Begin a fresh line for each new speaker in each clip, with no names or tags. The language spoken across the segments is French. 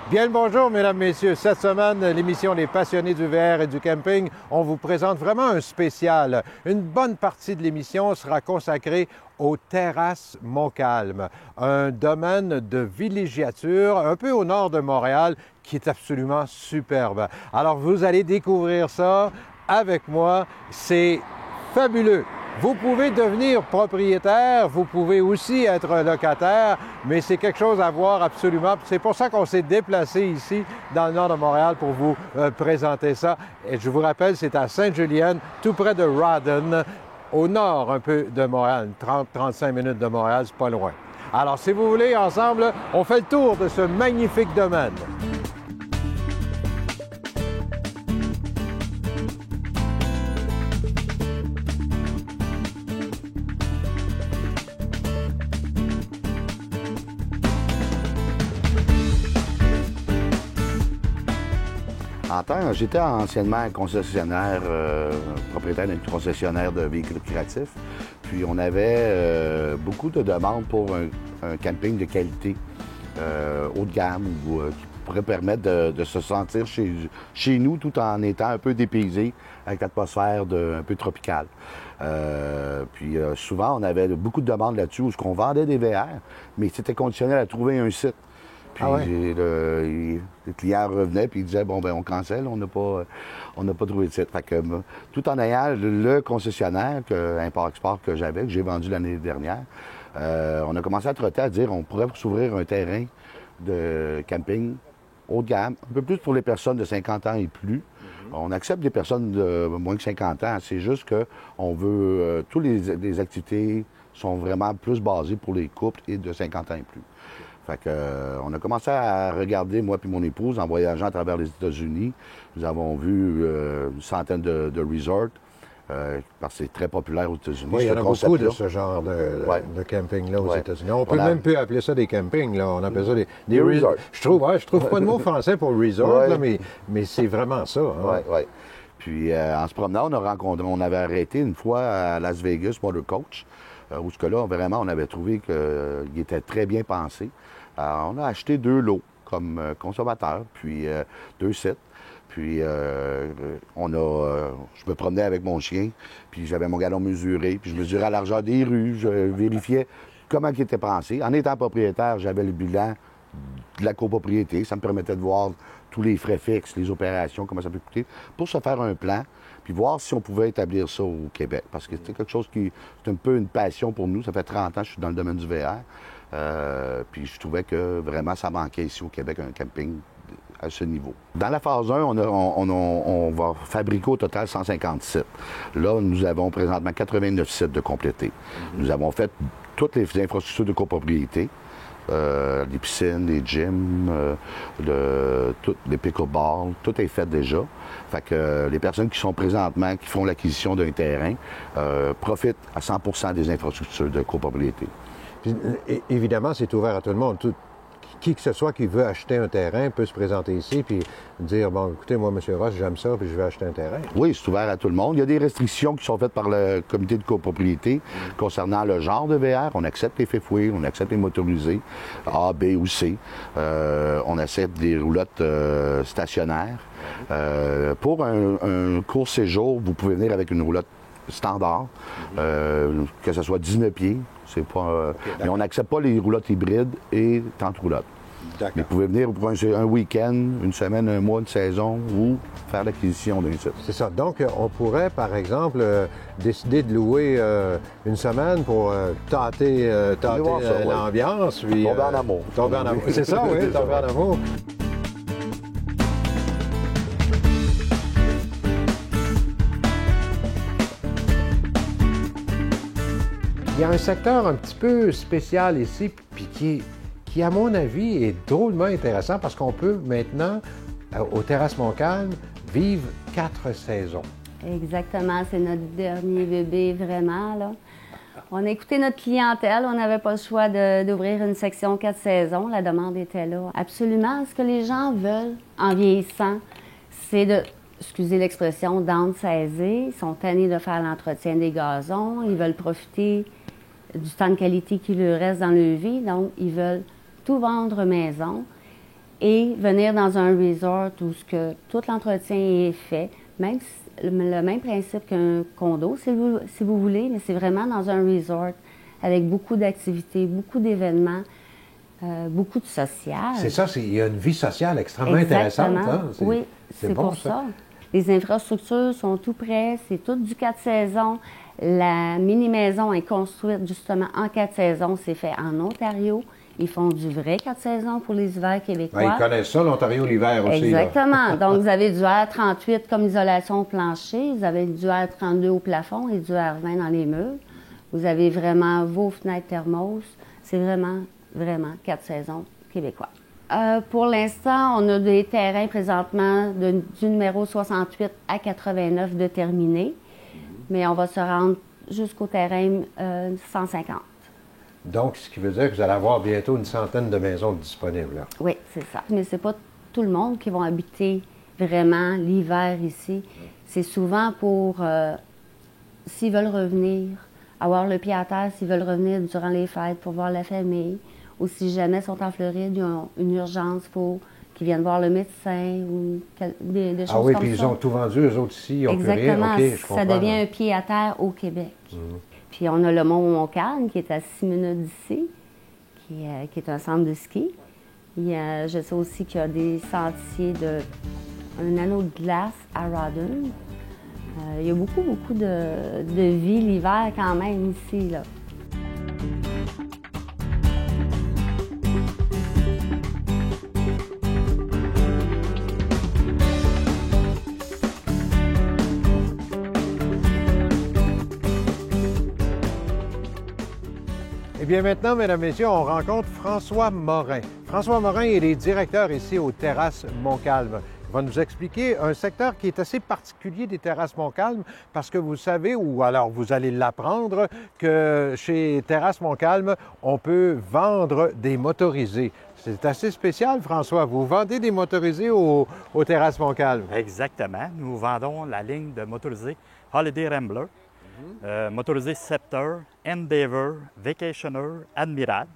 Bien le bonjour, mesdames, messieurs. Cette semaine, l'émission Les Passionnés du VR et du camping, on vous présente vraiment un spécial. Une bonne partie de l'émission sera consacrée aux terrasses Montcalm, un domaine de villégiature un peu au nord de Montréal qui est absolument superbe. Alors, vous allez découvrir ça avec moi. C'est fabuleux. Vous pouvez devenir propriétaire, vous pouvez aussi être locataire, mais c'est quelque chose à voir absolument. C'est pour ça qu'on s'est déplacé ici, dans le nord de Montréal, pour vous présenter ça. Et je vous rappelle, c'est à Sainte-Julienne, tout près de Rawdon, au nord un peu de Montréal, 30-35 minutes de Montréal, c'est pas loin. Alors, si vous voulez, ensemble, on fait le tour de ce magnifique domaine.
J'étais anciennement concessionnaire, propriétaire d'un concessionnaire de véhicules récréatifs. Puis on avait beaucoup de demandes pour un camping de qualité, haut de gamme, qui pourrait permettre de se sentir chez nous tout en étant un peu dépaysé avec l'atmosphère un peu tropicale. Souvent, on avait beaucoup de demandes là-dessus où on vendait des VR, mais c'était conditionnel à trouver un site. Puis les clients revenaient et ils disaient bon ben on cancelle, on n'a pas trouvé de site. Fait que tout en ayant le concessionnaire Import-Export que j'ai vendu l'année dernière, on a commencé à trotter à dire on pourrait s'ouvrir un terrain de camping haut de gamme, un peu plus pour les personnes de 50 ans et plus. On accepte des personnes de moins que 50 ans, c'est juste qu'on veut toutes les activités sont vraiment plus basées pour les couples et de 50 ans et plus. Fait que, on a commencé à regarder, moi et mon épouse, en voyageant à travers les États-Unis. Nous avons vu une centaine de resorts, parce que c'est très populaire aux États-Unis.
Oui, il y en a beaucoup de ce genre de camping-là aux États-Unis. On peut même plus appeler ça des campings, là. On appelle ça des resorts. Je trouve pas de mot français pour resort, là, mais c'est vraiment ça. Hein?
Oui. Puis, en se promenant, on avait arrêté une fois à Las Vegas, Motor Coach, où on avait trouvé qu'il était très bien pensé. On a acheté 2 lots comme consommateur, puis 2 sites. Puis je me promenais avec mon chien, puis j'avais mon galon mesuré, puis je mesurais à largeur des rues, je vérifiais comment il était pensé. En étant propriétaire, j'avais le bilan de la copropriété. Ça me permettait de voir tous les frais fixes, les opérations, comment ça peut coûter, pour se faire un plan, puis voir si on pouvait établir ça au Québec. Parce que c'est quelque chose qui est un peu une passion pour nous. Ça fait 30 ans que je suis dans le domaine du VR. Puis je trouvais que vraiment ça manquait ici au Québec un camping à ce niveau. Dans la phase 1, on va fabriquer au total 150 sites. Là, nous avons présentement 89 sites de compléter. Nous avons fait toutes les infrastructures de copropriété. Les piscines, les gyms, les pickleball, tout est fait déjà. Fait que les personnes qui sont présentement, qui font l'acquisition d'un terrain, profitent à 100% des infrastructures de copropriété.
Puis, évidemment, c'est ouvert à tout le monde. Qui que ce soit qui veut acheter un terrain peut se présenter ici puis dire, bon, écoutez, moi, M. Ross, j'aime ça, puis je vais acheter un terrain.
Oui, c'est ouvert à tout le monde. Il y a des restrictions qui sont faites par le comité de copropriété concernant le genre de VR. On accepte les fifth wheels, on accepte les motorisés, A, B ou C. On accepte des roulottes stationnaires. Pour un court séjour, vous pouvez venir avec une roulotte standard, que ce soit 19 pieds. C'est pas, mais on n'accepte pas les roulottes hybrides et tentes roulottes. Mais vous pouvez venir pour un week-end, une semaine, un mois, une saison ou faire l'acquisition d'un site.
C'est ça. Donc, on pourrait, par exemple, décider de louer une semaine pour tâter l'ambiance. Puis,
tomber en amour.
Tomber en amour. C'est ça, oui, tomber en amour. Il y a un secteur un petit peu spécial ici, puis qui, à mon avis, est drôlement intéressant parce qu'on peut maintenant, au Terrasses Montcalm, vivre 4 saisons.
Exactement, c'est notre dernier bébé, vraiment, là. On a écouté notre clientèle, on n'avait pas le choix d'ouvrir une section 4 saisons, la demande était là. Absolument, ce que les gens veulent en vieillissant, c'est de, excusez l'expression, downsizer. Ils sont tannés de faire l'entretien des gazons, ils veulent profiter du temps de qualité qui leur reste dans leur vie, donc ils veulent tout vendre maison et venir dans un resort où tout l'entretien est fait, même le même principe qu'un condo, si vous voulez, mais c'est vraiment dans un resort avec beaucoup d'activités, beaucoup d'événements, beaucoup de social.
C'est ça, il y a une vie sociale extrêmement intéressante. Hein?
Oui, c'est bon, pour ça. Les infrastructures sont tout près, c'est tout du 4 saisons. La mini-maison est construite justement en 4 saisons, c'est fait en Ontario. Ils font du vrai 4 saisons pour les hivers québécois.
Ouais, ils connaissent ça, l'Ontario, l'hiver aussi.
Exactement. Donc, vous avez du R38 comme isolation au plancher, vous avez du R32 au plafond et du R20 dans les murs. Vous avez vraiment vos fenêtres thermos. C'est vraiment 4 saisons québécois. Pour l'instant, on a des terrains présentement du numéro 68 à 89 de terminés, mais on va se rendre jusqu'au terrain 150.
Donc, ce qui veut dire que vous allez avoir bientôt une centaine de maisons disponibles. Là.
Oui, c'est ça. Mais c'est pas tout le monde qui va habiter vraiment l'hiver ici. C'est souvent pour, s'ils veulent revenir, avoir le pied à terre, s'ils veulent revenir durant les fêtes pour voir la famille, ou si jamais ils sont en Floride, ils ont une urgence pour qu'ils viennent voir le médecin ou des choses comme ça.
Ah oui, puis ils ont tout vendu, eux autres ici, ils ont
exactement,
plus rien. Okay, je comprends.
Ça devient un pied à terre au Québec. Puis on a le mont Montcalm qui est à 6 minutes d'ici, qui est un centre de ski. Je sais aussi qu'il y a des sentiers un anneau de glace à Rawdon. Il y a beaucoup de vie l'hiver quand même ici, là.
Eh bien maintenant, mesdames, messieurs, on rencontre François Morin. François Morin est le directeur ici aux Terrasses Montcalm. Il va nous expliquer un secteur qui est assez particulier des Terrasses Montcalm parce que vous savez, ou alors vous allez l'apprendre, que chez Terrasses Montcalm, on peut vendre des motorisés. C'est assez spécial, François. Vous vendez des motorisés aux Terrasses Montcalm.
Exactement. Nous vendons la ligne de motorisés Holiday Rambler, motorisés Scepter, Endeavour, Vacationer, Admiral.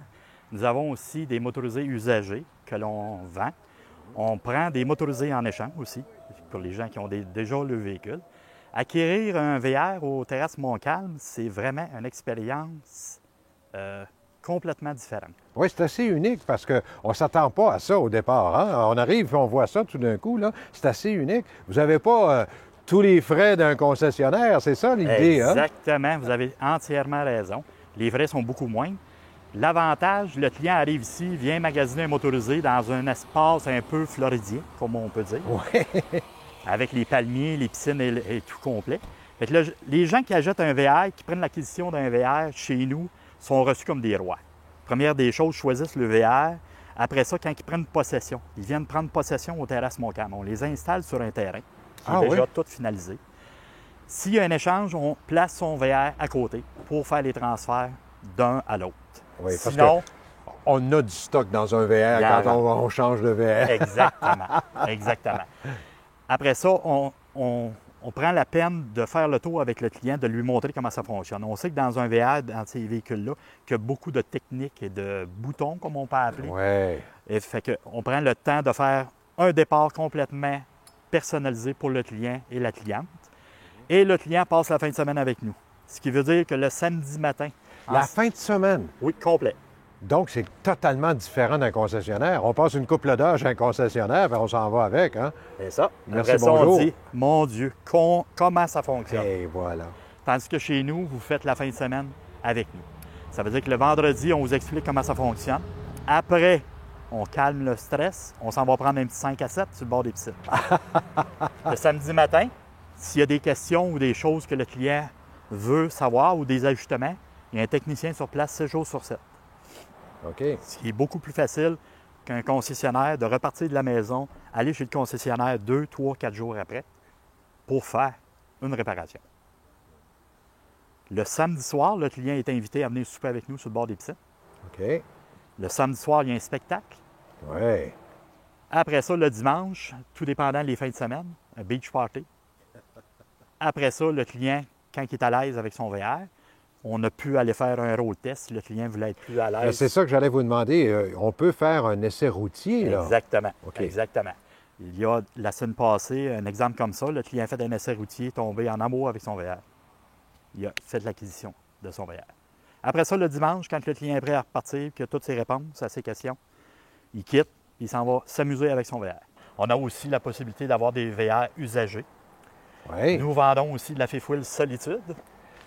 Nous avons aussi des motorisés usagés que l'on vend. On prend des motorisés en échange aussi, pour les gens qui ont déjà le véhicule. Acquérir un VR aux Terrasses Montcalm, c'est vraiment une expérience complètement différente.
Oui, c'est assez unique parce qu'on ne s'attend pas à ça au départ. Hein? On arrive et on voit ça tout d'un coup. Là. C'est assez unique. Vous n'avez pas tous les frais d'un concessionnaire, c'est ça l'idée?
Exactement,
hein?
Vous avez entièrement raison. Les frais sont beaucoup moindres. L'avantage, le client arrive ici, vient magasiner un motorisé dans un espace un peu floridien, comme on peut dire.
Oui.
Avec les palmiers, les piscines et tout complet. Fait que là, les gens qui achètent un VR, qui prennent l'acquisition d'un VR chez nous, sont reçus comme des rois. Première des choses, choisissent le VR. Après ça, quand ils prennent possession, ils viennent prendre possession aux Terrasses Montcalm. On les installe sur un terrain qui est déjà tout finalisé. S'il y a un échange, on place son VR à côté pour faire les transferts d'un à l'autre.
Oui, parce
sinon,
on a du stock dans un VR quand on change de VR.
Exactement. Après ça, on prend la peine de faire le tour avec le client, de lui montrer comment ça fonctionne. On sait que dans un VR, dans ces véhicules-là, qu'il y a beaucoup de techniques et de boutons, comme on peut appeler.
Oui.
Et fait qu'on prend le temps de faire un départ complètement personnalisé pour le client et la cliente. Et le client passe la fin de semaine avec nous. Ce qui veut dire que le samedi matin...
La fin de semaine?
Oui, complet.
Donc, c'est totalement différent d'un concessionnaire. On passe une couple d'heures chez un concessionnaire, puis on s'en va avec, hein?
C'est ça.
Merci,
après ça,
bonjour.
on dit, mon Dieu, comment ça fonctionne?
Et voilà.
Tandis que chez nous, vous faites la fin de semaine avec nous. Ça veut dire que le vendredi, on vous explique comment ça fonctionne. Après, on calme le stress. On s'en va prendre un petit 5 à 7 sur le bord des piscines. Le samedi matin, s'il y a des questions ou des choses que le client veut savoir ou des ajustements, il y a un technicien sur place 7 jours sur 7.
OK.
Ce qui est beaucoup plus facile qu'un concessionnaire de repartir de la maison, aller chez le concessionnaire 2, 3, 4 jours après pour faire une réparation. Le samedi soir, le client est invité à venir souper avec nous sur le bord des piscines.
OK.
Le samedi soir, il y a un spectacle.
Oui.
Après ça, le dimanche, tout dépendant des fins de semaine, un beach party. Après ça, le client, quand il est à l'aise avec son VR, On a pu aller faire un road test si le client voulait être plus à l'aise.
C'est ça que j'allais vous demander. On peut faire un essai routier, là?
Exactement.
OK.
Exactement. Il y a la semaine passée, un exemple comme ça, le client a fait un essai routier, tombé en amour avec son VR. Il a fait l'acquisition de son VR. Après ça, le dimanche, quand le client est prêt à repartir, qu'il a toutes ses réponses à ses questions, il quitte, il s'en va s'amuser avec son VR. On a aussi la possibilité d'avoir des VR usagés.
Oui.
Nous vendons aussi de la Fifth Wheel Solitude.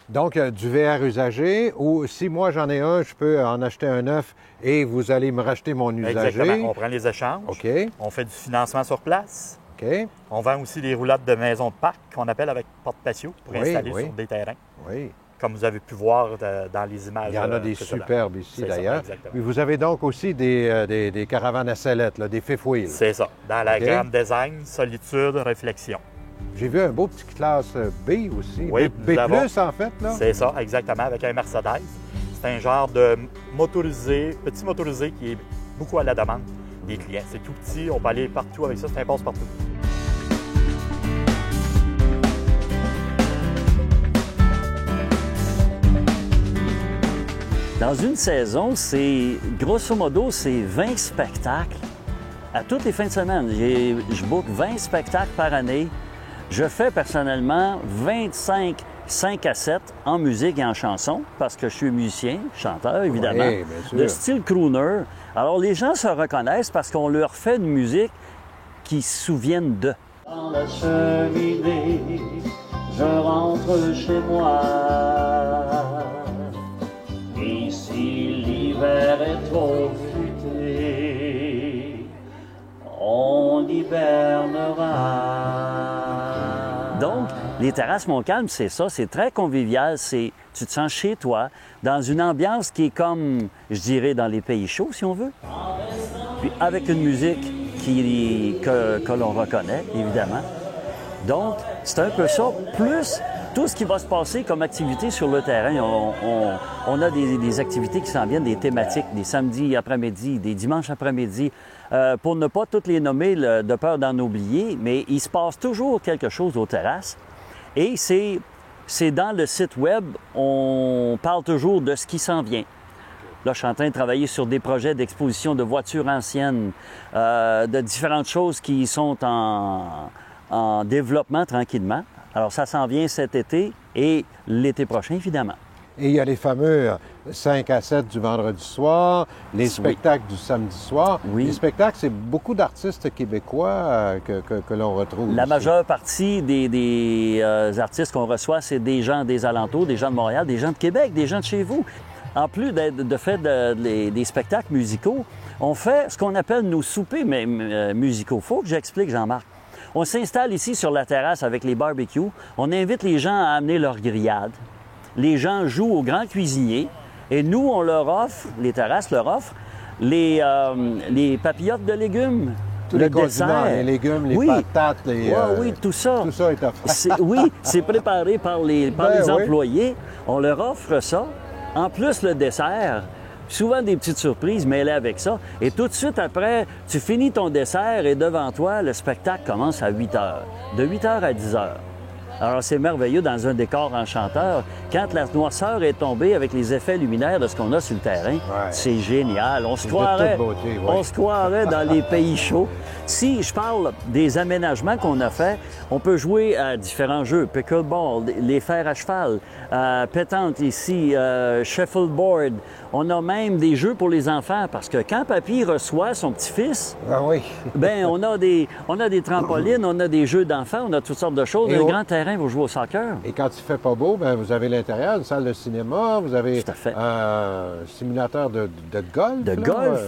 Donc, du VR usagé, ou si moi j'en ai un, je peux en acheter un neuf et vous allez me racheter mon usagé.
Exactement. On prend les échanges.
OK.
On fait du financement sur place.
OK.
On vend aussi des roulottes de maison de parc qu'on appelle avec porte-patio pour installer sur des terrains.
Oui.
Comme vous avez pu voir dans les images.
Il y en a des superbes ici,
C'est ça,
d'ailleurs.
exactement.
Puis vous avez donc aussi des caravanes à sellettes, là, des Fifth Wheel.
C'est ça. Dans la
OK.
gamme design, solitude, réflexion.
J'ai vu un beau petit classe B aussi.
Oui,
B+,
nous avons-
en fait, là.
C'est ça, exactement, avec un Mercedes. C'est un genre de motorisé, petit motorisé qui est beaucoup à la demande des clients. C'est tout petit, on peut aller partout avec ça, c'est un passe-partout.
Dans une saison, c'est grosso modo, c'est 20 spectacles à toutes les fins de semaine. Je book 20 spectacles par année. Je fais personnellement 25 5 à 7 en musique et en chanson, parce que je suis musicien, chanteur, évidemment,
Oui, bien sûr.
de style crooner. Alors, les gens se reconnaissent parce qu'on leur fait une musique qui se souviennent d'eux. Dans la cheminée, je rentre chez moi. Ici, l'hiver est trop futé, on hibernera. Donc, les terrasses Montcalm, c'est ça, c'est très convivial, tu te sens chez toi, dans une ambiance qui est comme, je dirais, dans les pays chauds, si on veut. Puis avec une musique que l'on reconnaît, évidemment. Donc, c'est un peu ça, plus tout ce qui va se passer comme activité sur le terrain. On a des activités qui s'en viennent, des thématiques, des samedis après-midi, des dimanches après-midi, pour ne pas toutes les nommer de peur d'en oublier, mais il se passe toujours quelque chose aux terrasses. Et c'est dans le site web, on parle toujours de ce qui s'en vient. Là, je suis en train de travailler sur des projets d'exposition de voitures anciennes, de différentes choses qui sont en développement tranquillement. Alors, ça s'en vient cet été et l'été prochain, évidemment.
Et il y a les fameux 5 à 7 du vendredi soir, les spectacles du samedi soir.
Oui.
Les spectacles, c'est beaucoup d'artistes québécois que l'on retrouve.
La
ici.
majeure partie des artistes qu'on reçoit, c'est des gens des alentours, des gens de Montréal, des gens de Québec, des gens de chez vous. En plus des spectacles musicaux, on fait ce qu'on appelle nos soupers musicaux. Faut que j'explique, Jean-Marc. On s'installe ici sur la terrasse avec les barbecues. On invite les gens à amener leur grillade. Les gens jouent au grand cuisinier. Et nous, on leur offre, les terrasses leur offrent, les papillotes de légumes.
Tous les condiments, les légumes, les patates,
oui, tout ça.
Tout ça est offert.
Oui, c'est préparé par les
oui.
employés. On leur offre ça. En plus, le dessert, souvent des petites surprises mêlées avec ça. Et tout de suite après, tu finis ton dessert et devant toi, le spectacle commence à 8 heures. De 8 heures à 10 heures. Alors, c'est merveilleux dans un décor enchanteur. Quand la noirceur est tombée avec les effets luminaires de ce qu'on a sur le terrain, c'est génial. On se croirait dans les pays chauds. Si je parle des aménagements qu'on a faits, on peut jouer à différents jeux. Pickleball, les fers à cheval, pétanque ici, shuffleboard. On a même des jeux pour les enfants parce que quand papy reçoit son petit-fils, ben on a des trampolines, on a des jeux d'enfants, on a toutes sortes de choses. Un grand terrain pour jouer au soccer.
Et quand il fait pas beau, ben vous avez l'intérieur, une salle de cinéma, vous avez
Tout à fait.
un simulateur de golf.
De
là,
golf.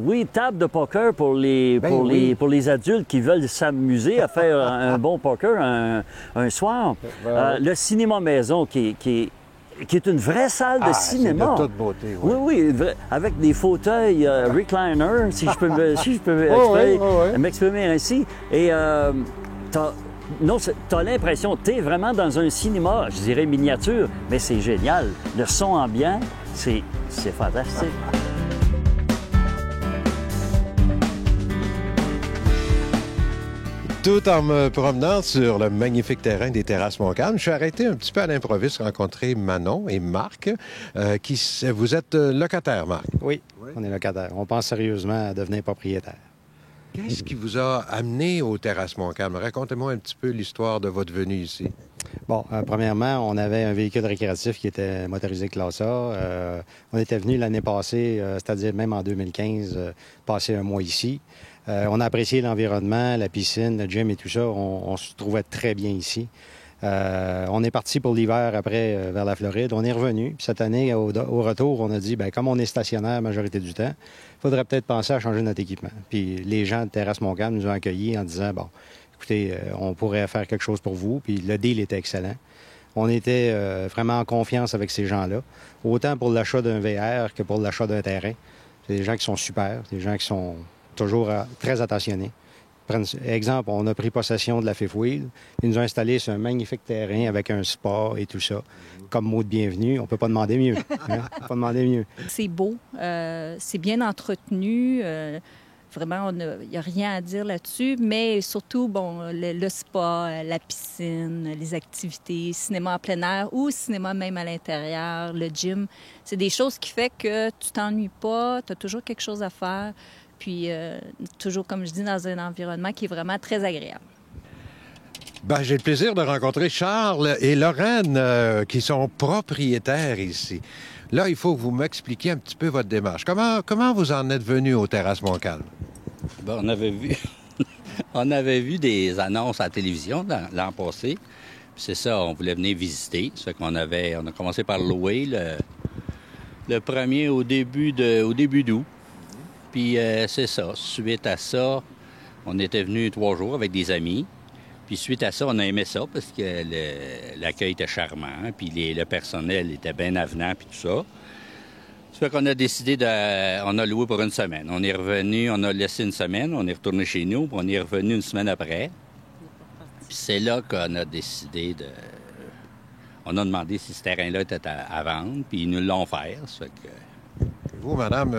Oui, table de poker pour les adultes qui veulent s'amuser à faire un bon poker un soir. Le cinéma maison qui est une vraie salle de cinéma.
C'est de toute beauté.
Oui, avec des fauteuils recliner, si je peux m'exprimer ainsi. Et t'as l'impression, t'es vraiment dans un cinéma, je dirais miniature, mais c'est génial. Le son ambiant, c'est fantastique.
Tout en me promenant sur le magnifique terrain des Terrasses Montcalm, je suis arrêté un petit peu à l'improviste rencontrer Manon et Marc. Vous êtes locataire, Marc?
Oui, on est locataire. On pense sérieusement à devenir propriétaire.
Qu'est-ce qui vous a amené aux Terrasses Montcalm? Racontez-moi un petit peu l'histoire de votre venue ici.
Bon, premièrement, on avait un véhicule récréatif qui était motorisé classe A. On était venu l'année passée, c'est-à-dire même en 2015, passer un mois ici. On a apprécié l'environnement, la piscine, le gym et tout ça. On se trouvait très bien ici. On est parti pour l'hiver après vers la Floride. On est revenu. Puis cette année, au retour, on a dit, bien, comme on est stationnaire la majorité du temps, il faudrait peut-être penser à changer notre équipement. Puis les gens de Terrasses Montcalm nous ont accueillis en disant, bon, écoutez, on pourrait faire quelque chose pour vous. Puis le deal était excellent. On était vraiment en confiance avec ces gens-là, autant pour l'achat d'un VR que pour l'achat d'un terrain. C'est des gens qui sont super, des gens qui sont toujours très attentionnés. Exemple, on a pris possession de la Fifth Wheel. Ils nous ont installé sur un magnifique terrain avec un spa et tout ça. Comme mot de bienvenue, on ne peut pas demander mieux. Hein? On peut pas demander mieux.
C'est beau, c'est bien entretenu. Vraiment, il n'y a rien à dire là-dessus, mais surtout, bon, le spa, la piscine, les activités, cinéma en plein air ou cinéma même à l'intérieur, le gym, c'est des choses qui font que tu t'ennuies pas, tu as toujours quelque chose à faire, puis toujours, comme je dis, dans un environnement qui est vraiment très agréable.
Ben, j'ai le plaisir de rencontrer Charles et Lorraine, qui sont propriétaires ici. Là, il faut que vous m'expliquiez un petit peu votre démarche. Comment vous en êtes venu aux Terrasses Montcalm?
Bon, on avait vu des annonces à la télévision l'an passé. Puis c'est ça, on voulait venir visiter. Ça fait on a commencé par louer le premier au début d'août. Puis c'est ça. Suite à ça, on était venus 3 jours avec des amis. Puis suite à ça, on a aimé ça parce que l'accueil était charmant, puis le personnel était bien avenant, puis tout ça. Ça fait qu'on a décidé on a loué pour une semaine. On est revenu, on a laissé une semaine, on est retourné chez nous, puis on est revenu une semaine après. Puis c'est là qu'on a décidé On a demandé si ce terrain-là était à vendre, puis ils nous l'ont fait. Ça fait que...
Vous, madame,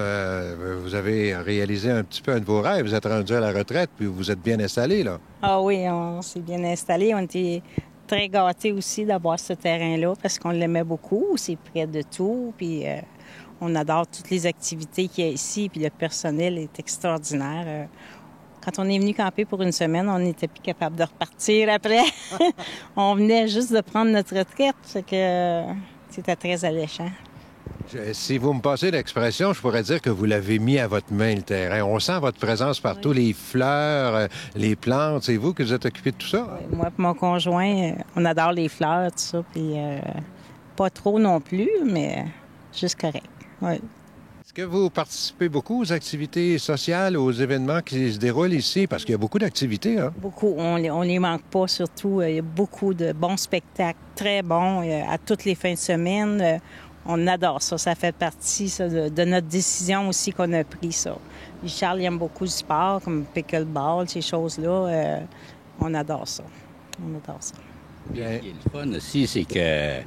vous avez réalisé un petit peu un de vos rêves. Vous êtes rendu à la retraite, puis vous êtes bien installé, là.
Ah oui, on s'est bien installé. On était très gâtés aussi d'avoir ce terrain-là parce qu'on l'aimait beaucoup. C'est près de tout, puis on adore toutes les activités qu'il y a ici, puis le personnel est extraordinaire. Quand on est venu camper pour une semaine, on n'était plus capable de repartir après. On venait juste de prendre notre retraite, fait que c'était très alléchant.
Si vous me passez l'expression, je pourrais dire que vous l'avez mis à votre main, le terrain. On sent votre présence partout, oui. Les fleurs, les plantes. C'est vous qui vous êtes occupé de tout ça?
Oui, moi et mon conjoint, on adore les fleurs, tout ça. Puis pas trop non plus, mais juste correct. Oui.
Est-ce que vous participez beaucoup aux activités sociales, aux événements qui se déroulent ici? Parce qu'il y a beaucoup d'activités, hein? Beaucoup.
On les manque pas, surtout. Il y a beaucoup de bons spectacles, très bons, à toutes les fins de semaine. On adore ça. Ça fait partie ça, de notre décision aussi qu'on a pris, ça. Et Charles il aime beaucoup le sport, comme pickleball, ces choses-là. On adore ça. On adore ça.
Bien. Ce qui est le fun aussi, c'est que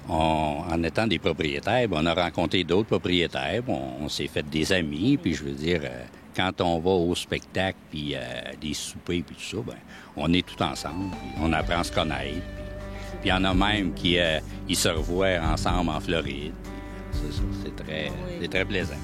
en étant des propriétaires, on a rencontré d'autres propriétaires, on s'est fait des amis, puis je veux dire, quand on va au spectacle, puis des soupers, puis tout ça, bien, on est tout ensemble, puis on apprend à se connaître. Puis il y en a même qui ils se revoient ensemble en Floride. C'est très plaisant.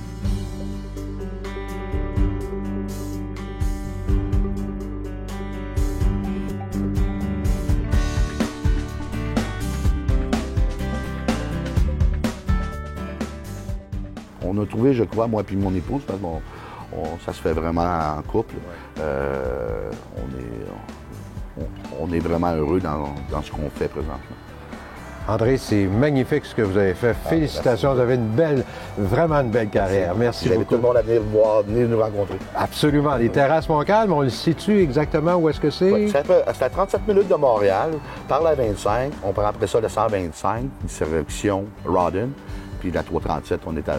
On a trouvé, je crois, moi puis mon épouse, parce que ça se fait vraiment en couple. On est vraiment heureux dans ce qu'on fait présentement.
André, c'est magnifique ce que vous avez fait. Félicitations, vous avez vraiment une belle carrière. Merci beaucoup.
J'invite tout le monde à venir nous rencontrer.
Absolument. Les Terrasses Montcalm, on le situe exactement où est-ce que c'est?
Oui, c'est à 37 minutes de Montréal, par la 25. On prend après ça le 125, une direction Rawdon. Puis la 337, on est à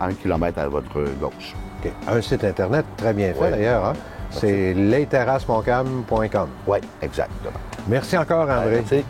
1 kilomètre à votre gauche.
OK. Un site Internet très bien fait, d'ailleurs. Hein? C'est lesterrassesmontcalm.com.
Oui, exactement.
Merci encore, André.
Merci.